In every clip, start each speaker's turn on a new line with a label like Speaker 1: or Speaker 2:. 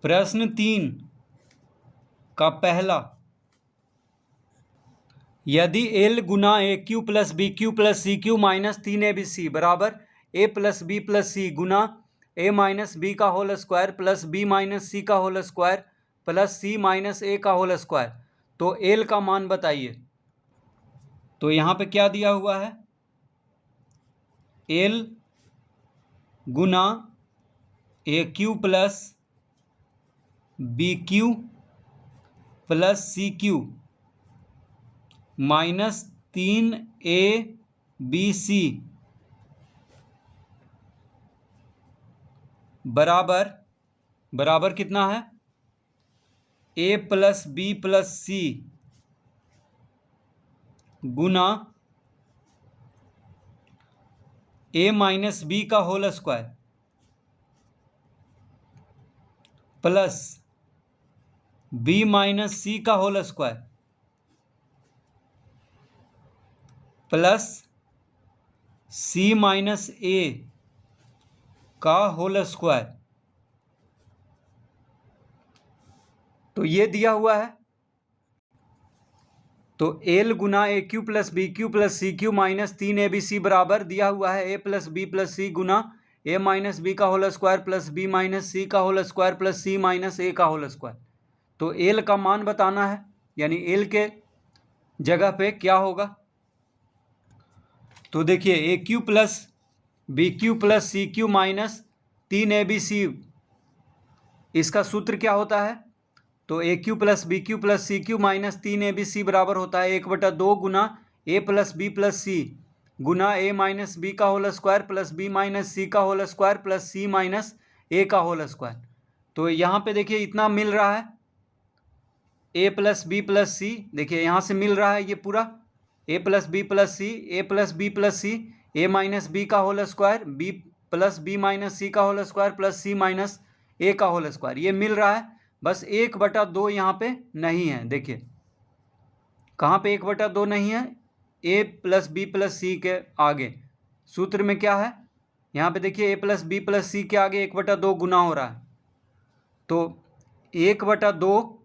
Speaker 1: प्रश्न 3 का पहला, यदि एल गुना a cube plus b cube plus c cube minus 3abc बराबर a plus b plus c गुना ए माइनस बी का whole square plus b minus c का whole square plus c minus a का whole square, तो L का मान बताइए। तो यहाँ पे क्या दिया हुआ है, एल गुना a cube plus b cube plus c cube minus 3abc बराबर कितना है, a plus b plus c गुना ए माइनस बी का whole square plus b minus c का whole square plus c minus a का whole square. तो ये दिया हुआ है। तो एल गुना a cube plus b cube plus c cube minus 3abc बराबर दिया हुआ है a plus b plus c गुना ए माइनस बी का whole square plus b minus c का whole square plus c minus a का whole square. तो L का मान बताना है, यानी एल के जगह पे क्या होगा। तो देखिए a cube plus b cube plus c cube minus 3abc, इसका सूत्र क्या होता है, तो a cube plus b cube plus c cube minus 3abc बराबर होता है 1/2 गुना a plus b plus c गुना ए माइनस बी का whole square plus b minus c का whole square plus c minus a का होल स्क्वायर। तो यहाँ पे देखिए इतना मिल रहा है a plus b plus c, देखिए यहाँ से मिल रहा है ये पूरा a plus b plus c, a plus b plus c, a minus b का whole square, b plus b minus c का whole square plus c minus a का होल स्क्वायर, ये मिल रहा है। बस 1/2 यहाँ पे नहीं है। देखिए कहाँ पे 1/2 नहीं है, ए प्लस बी प्लस सी के आगे सूत्र में क्या है, यहाँ पे देखिए ए प्लस बी प्लस सी के आगे 1/2 गुना हो रहा है। तो 1/2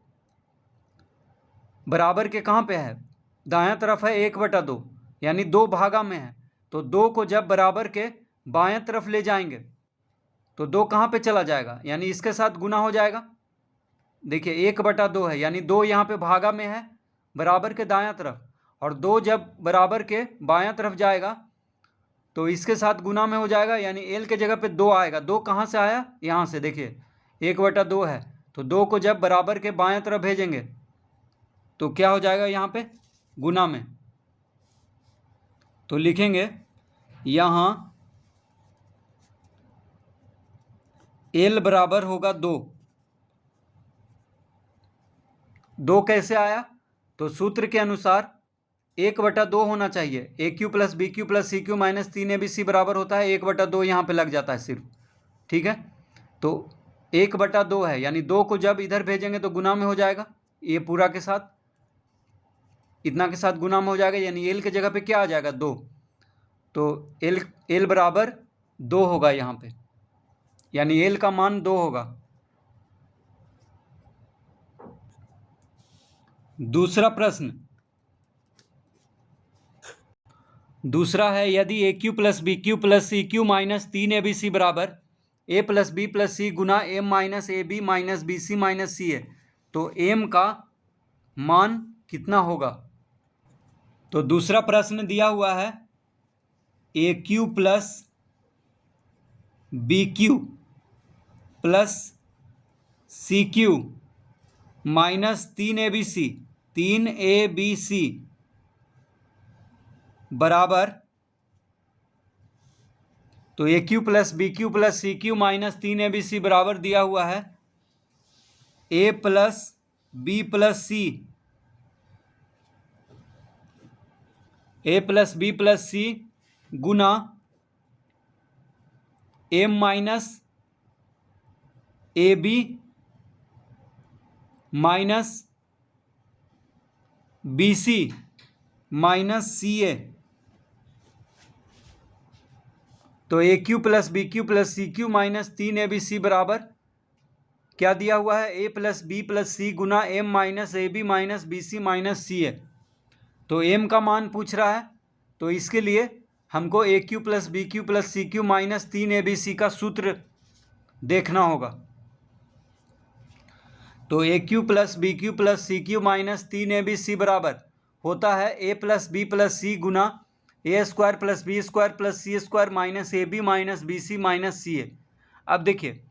Speaker 1: बराबर के कहाँ पे है, दायां तरफ है 1/2, यानी 2 भागा में है। तो 2 को जब बराबर के बाएं तरफ ले जाएंगे तो 2 कहाँ पे चला जाएगा, यानी इसके साथ गुना हो जाएगा। देखिए 1/2 है, यानी 2 यहाँ पे भागा में है बराबर के दायां तरफ, और 2 जब बराबर के बायां तरफ जाएगा तो इसके साथ गुना में हो जाएगा, यानी एल के जगह पे 2 आएगा। 2 कहाँ से आया, यहाँ से, देखिए 1/2 है, तो 2 को जब बराबर के बाएं तरफ भेजेंगे तो क्या हो जाएगा यहाँ पे, गुना में। तो लिखेंगे यहाँ एल बराबर होगा 2। 2 कैसे आया, तो सूत्र के अनुसार 1/2 होना चाहिए। A cube plus b cube plus c cube minus 3abc बराबर होता है 1/2, यहाँ पे लग जाता है सिर्फ, ठीक है। तो 1/2 है, यानी 2 को जब इधर भेजेंगे तो गुना में हो जाएगा, ये पूरा के साथ इतना के साथ गुना में हो जाएगा, यानी एल के जगह पे क्या आ जाएगा, 2। तो एल बराबर 2 होगा यहाँ पे, यानी एल का मान 2 होगा। दूसरा प्रश्न, दूसरा है यदि a cube plus b cube plus c cube minus 3abc बराबर a plus b plus c गुना m minus a b minus b c minus c है, तो एम का मान कितना होगा। तो दूसरा प्रश्न दिया हुआ है a cube plus b cube plus c cube minus 3abc बराबर, तो a cube plus b cube plus c cube minus 3abc बराबर दिया हुआ है a plus b plus c, a plus b plus c गुना m minus a b minus b c minus c a. तो a cube plus b cube plus c cube minus 3abc बराबर क्या दिया हुआ है, a plus b plus c गुना m minus a b minus b c minus c है। तो m का मान पूछ रहा है, तो इसके लिए हमको a cube plus b cube plus c cube minus 3ab का सूत्र देखना होगा। तो a cube plus b cube plus c cube minus 3ab बराबर होता है a plus b plus c गुना a square plus b square plus c square minus a b minus b c minus c a. अब देखिए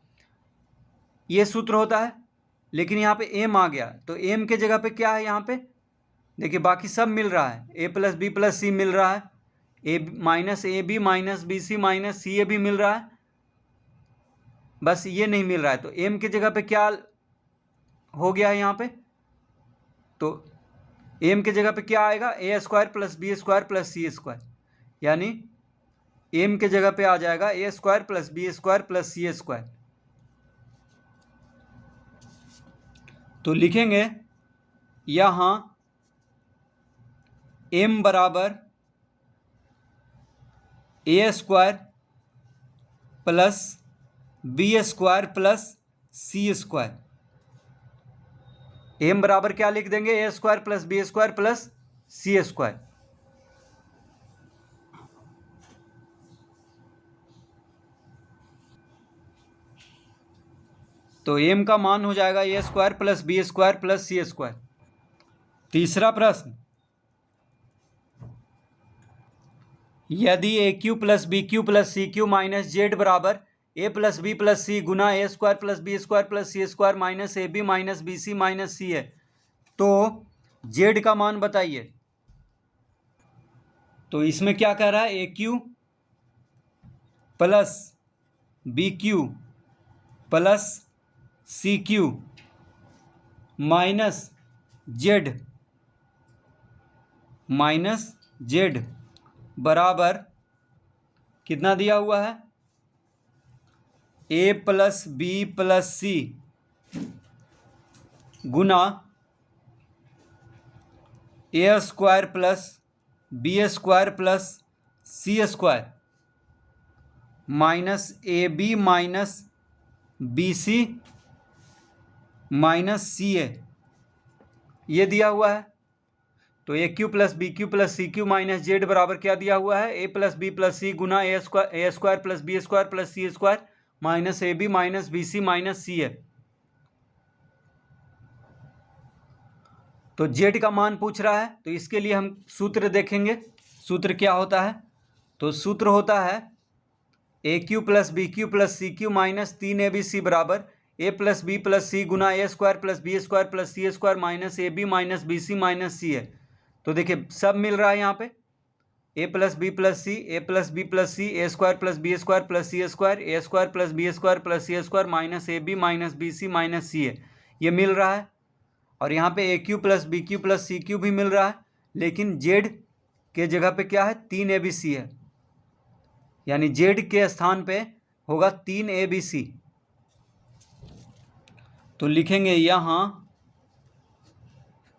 Speaker 1: ये सूत्र होता है, लेकिन यहाँ पे m आ गया, तो m के जगह पे क्या है यहाँ पे, देखिए बाकी सब मिल रहा है, a plus b plus c मिल रहा है, a minus a b minus b c minus c a भी मिल रहा है, बस ये नहीं मिल रहा है। तो m के जगह पे क्या हो गया है यहाँ पे, तो m के जगह पे क्या आएगा, a square plus b square plus c square, यानी m के जगह पे आ जाएगा a square plus b square plus c square. तो लिखेंगे यहाँ m बराबर a square plus b square plus c square. m बराबर क्या लिख देंगे, a square plus b square plus c square. तो m का मान हो जाएगा a square plus b square plus c square. तीसरा प्रश्न, यदि a cube plus b cube plus c cube minus z बराबर a plus b plus c गुना a square plus b square plus c square minus a b minus b c minus c है, तो Z का मान बताइए। तो इसमें क्या कह रहा है, a cube plus b cube plus c cube minus z बराबर कितना दिया हुआ है, a plus b plus c गुना a square plus b square plus c square minus a b minus b c minus c a, ये दिया हुआ है। तो a cube plus b cube plus c cube minus z बराबर क्या दिया हुआ है, a plus b plus c गुना a square plus b square plus c square minus a b minus b c minus c है। तो Z का मान पूछ रहा है, तो इसके लिए हम सूत्र देखेंगे। सूत्र क्या होता है, तो सूत्र होता है a cube plus b cube plus c cube minus 3ab बराबर a plus b plus c गुना a square plus b square plus c square minus a b minus b c minus c है। तो देखिए सब मिल रहा है यहाँ पे, a plus b plus c a plus b plus c a square plus b square plus c square a square plus b square plus c square minus a b minus b c minus c है, ये मिल रहा है। और यहाँ पे a cube plus b cube plus c cube भी मिल रहा है, लेकिन जेड के जगह पे क्या है, 3abc है, यानी जेड के स्थान पे होगा 3abc। तो लिखेंगे यहाँ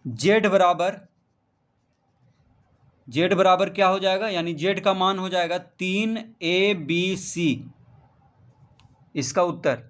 Speaker 1: जेड बराबर क्या हो जाएगा, यानी जेड का मान हो जाएगा 3abc, इसका उत्तर